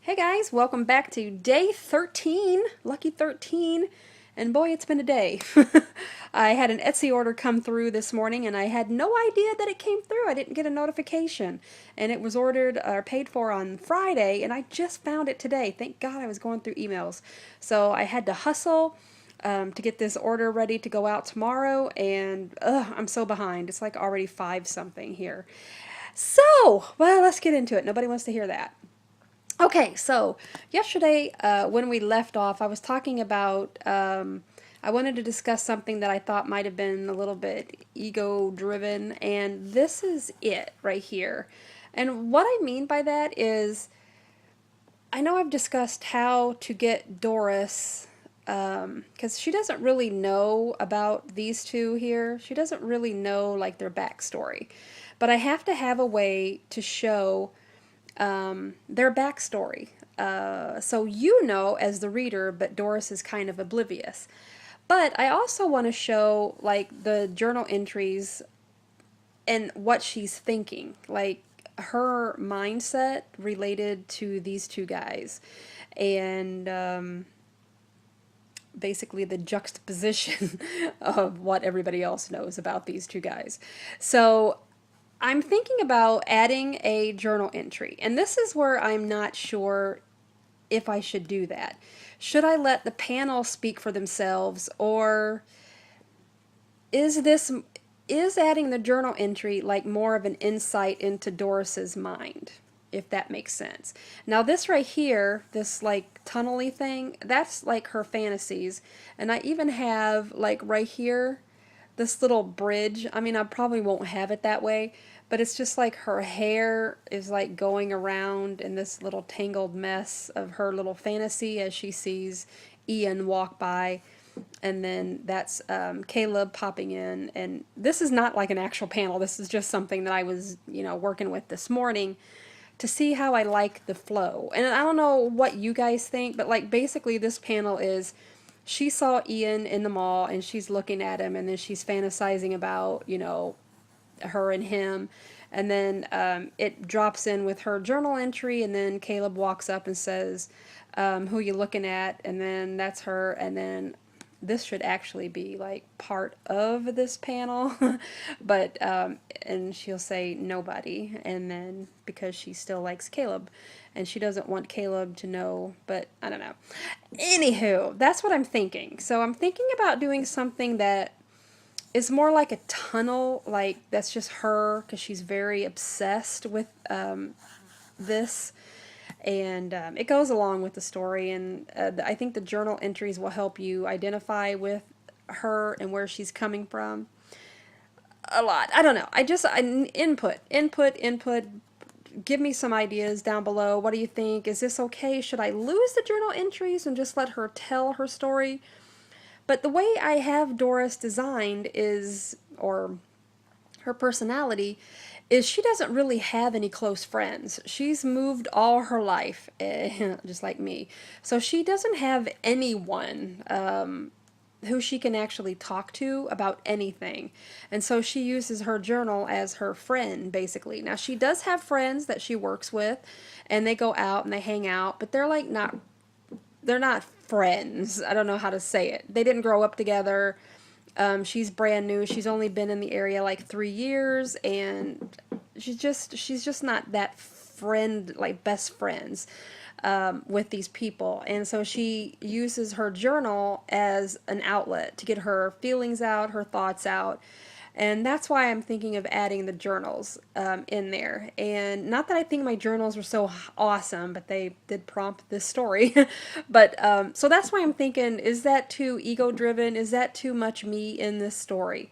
Hey guys, welcome back to day 13, lucky 13, and boy, it's been a day. I had an Etsy order come through this morning and I had no idea that it came through. I didn't get a notification, and it was ordered or paid for on Friday, and I just found it today. Thank God I was going through emails. So I had to hustle to get this order ready to go out tomorrow, and I'm so behind. It's like already 5 something here. So, well, let's get into it. Nobody wants to hear that. Okay, so yesterday when we left off, I was talking about, I wanted to discuss something that I thought might have been a little bit ego driven, and this is it right here. And what I mean by that is, I know I've discussed how to get Doris, because she doesn't really know about these two here. She doesn't really know like their backstory. But I have to have a way to show their backstory. So you know as the reader, but Doris is kind of oblivious. But I also want to show like the journal entries and what she's thinking, like her mindset related to these two guys, and basically the juxtaposition of what everybody else knows about these two guys. So I'm thinking about adding a journal entry, and this is where I'm not sure if I should do that. Should I let the panel speak for themselves, or is adding the journal entry like more of an insight into Doris's mind, if that makes sense. Now this right here, this like tunnely thing, that's like her fantasies, and I even have like right here this little bridge. I mean, I probably won't have it that way, but it's just like her hair is like going around in this little tangled mess of her little fantasy as she sees Ian walk by. And then that's Caleb popping in. And this is not like an actual panel. This is just something that I was, working with this morning to see how I like the flow. And I don't know what you guys think, but like basically this panel is she saw Ian in the mall and she's looking at him, and then she's fantasizing about, her and him. And then it drops in with her journal entry, and then Caleb walks up and says, who you looking at? And then that's her. And then this should actually be like part of this panel, but and she'll say nobody, and then because she still likes Caleb and she doesn't want Caleb to know, but I don't know. Anywho, that's what I'm thinking. So I'm thinking about doing something that is more like a tunnel, like that's just her because she's very obsessed with this, and it goes along with the story. And I think the journal entries will help you identify with her and where she's coming from a lot. I don't know. Input. Give me some ideas down below. What do you think? Is this okay? Should I lose the journal entries and just let her tell her story? But the way I have Doris designed is, or her personality, is she doesn't really have any close friends. She's moved all her life, just like me. So she doesn't have anyone who she can actually talk to about anything. And so she uses her journal as her friend, basically. Now, she does have friends that she works with, and they go out and they hang out, but they're not friends. I don't know how to say it. They didn't grow up together. She's brand new. She's only been in the area like 3 years, and she's just not that friend, like best friends with these people. And so she uses her journal as an outlet to get her feelings out, her thoughts out. And that's why I'm thinking of adding the journals in there. And not that I think my journals are so awesome, but they did prompt this story. But so that's why I'm thinking, is that too ego driven? Is that too much me in this story?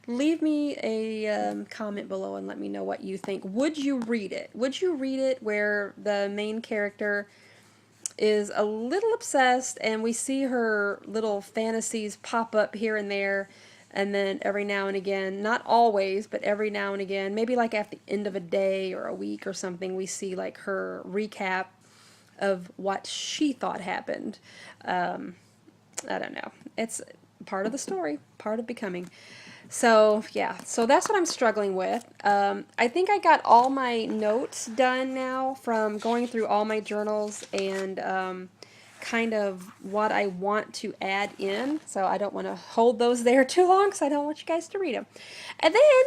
Leave me a comment below and let me know what you think. Would you read it? Would you read it where the main character is a little obsessed and we see her little fantasies pop up here and there, and then every now and again, not always, but every now and again, maybe like at the end of a day or a week or something, we see like her recap of what she thought happened. I don't know. It's part of the story, part of becoming. So yeah, so that's what I'm struggling with. I think I got all my notes done now from going through all my journals and kind of what I want to add in. So I don't want to hold those there too long because I don't want you guys to read them. And then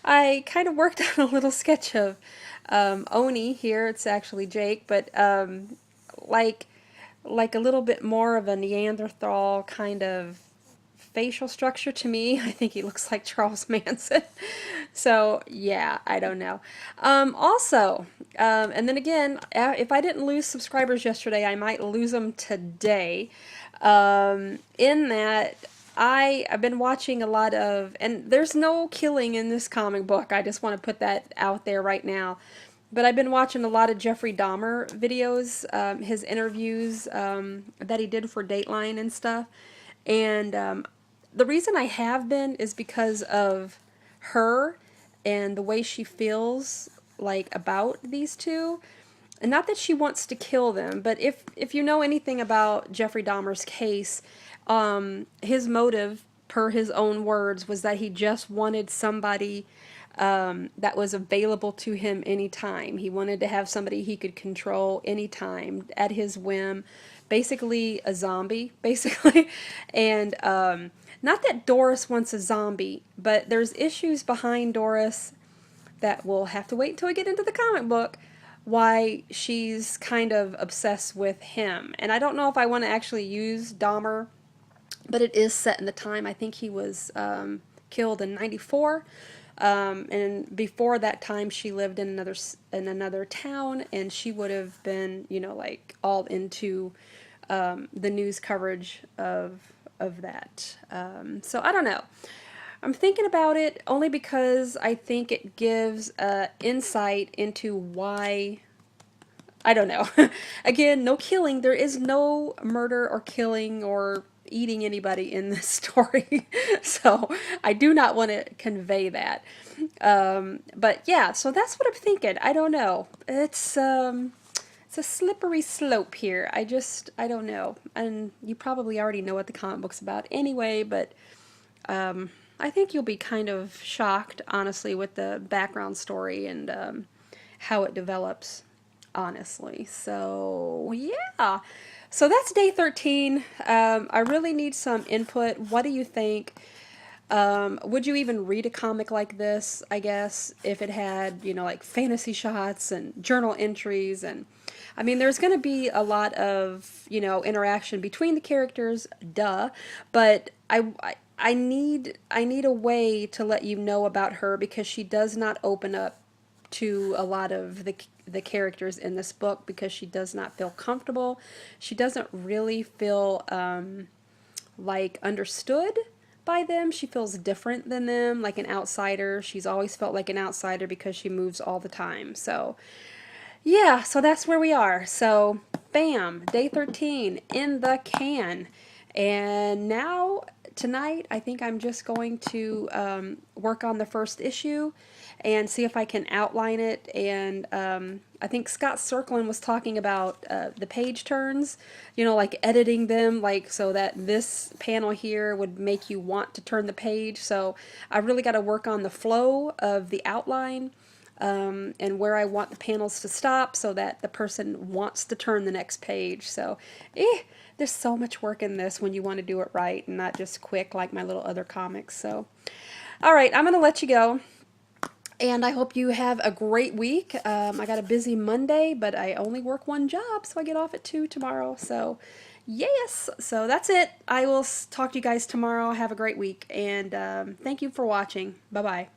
I kind of worked on a little sketch of Oni here. It's actually Jake, but like like a little bit more of a Neanderthal kind of facial structure to me. I think he looks like Charles Manson. So yeah, I don't know. Also, and then again, if I didn't lose subscribers yesterday, I might lose them today. In that, I've been watching a lot of, and there's no killing in this comic book. I just want to put that out there right now. But I've been watching a lot of Jeffrey Dahmer videos, his interviews that he did for Dateline and stuff. And the reason I have been is because of her and the way she feels like about these two. And not that she wants to kill them, but if you know anything about Jeffrey Dahmer's case, his motive, per his own words, was that he just wanted somebody that was available to him anytime. He wanted to have somebody he could control anytime at his whim. Basically, a zombie, basically. And not that Doris wants a zombie, but there's issues behind Doris that we'll have to wait until we get into the comic book, why she's kind of obsessed with him. And I don't know if I want to actually use Dahmer, but it is set in the time. I think he was killed in '94. And before that time, she lived in another town, and she would have been, you know, like all into the news coverage of that. So I don't know. I'm thinking about it only because I think it gives insight into why. I don't know. Again, no killing. There is no murder or killing or eating anybody in this story. So I do not want to convey that. But yeah, so that's what I'm thinking. I don't know. It's a slippery slope here. I don't know. And you probably already know what the comic book's about anyway, but I think you'll be kind of shocked, honestly, with the background story and how it develops, honestly. So, yeah. So that's day 13. I really need some input. What do you think? Would you even read a comic like this, I guess, if it had, you know, like fantasy shots and journal entries? And I mean, there's going to be a lot of, you know, interaction between the characters, duh, but I need a way to let you know about her because she does not open up to a lot of the characters in this book because she does not feel comfortable. She doesn't really feel like understood by them. She feels different than them, like an outsider. She's always felt like an outsider because she moves all the time. So yeah, so that's where we are. So bam, day 13 in the can. And now tonight I think I'm just going to work on the first issue and see if I can outline it. And I think Scott Circlin was talking about the page turns, you know, like editing them, like so that this panel here would make you want to turn the page. So I really got to work on the flow of the outline and where I want the panels to stop so that the person wants to turn the next page. So there's so much work in this when you want to do it right and not just quick like my little other comics. So all right, I'm going to let you go. And I hope you have a great week. I got a busy Monday, but I only work one job, so I get off at 2 tomorrow. So, yes. So that's it. I will talk to you guys tomorrow. Have a great week. And thank you for watching. Bye-bye.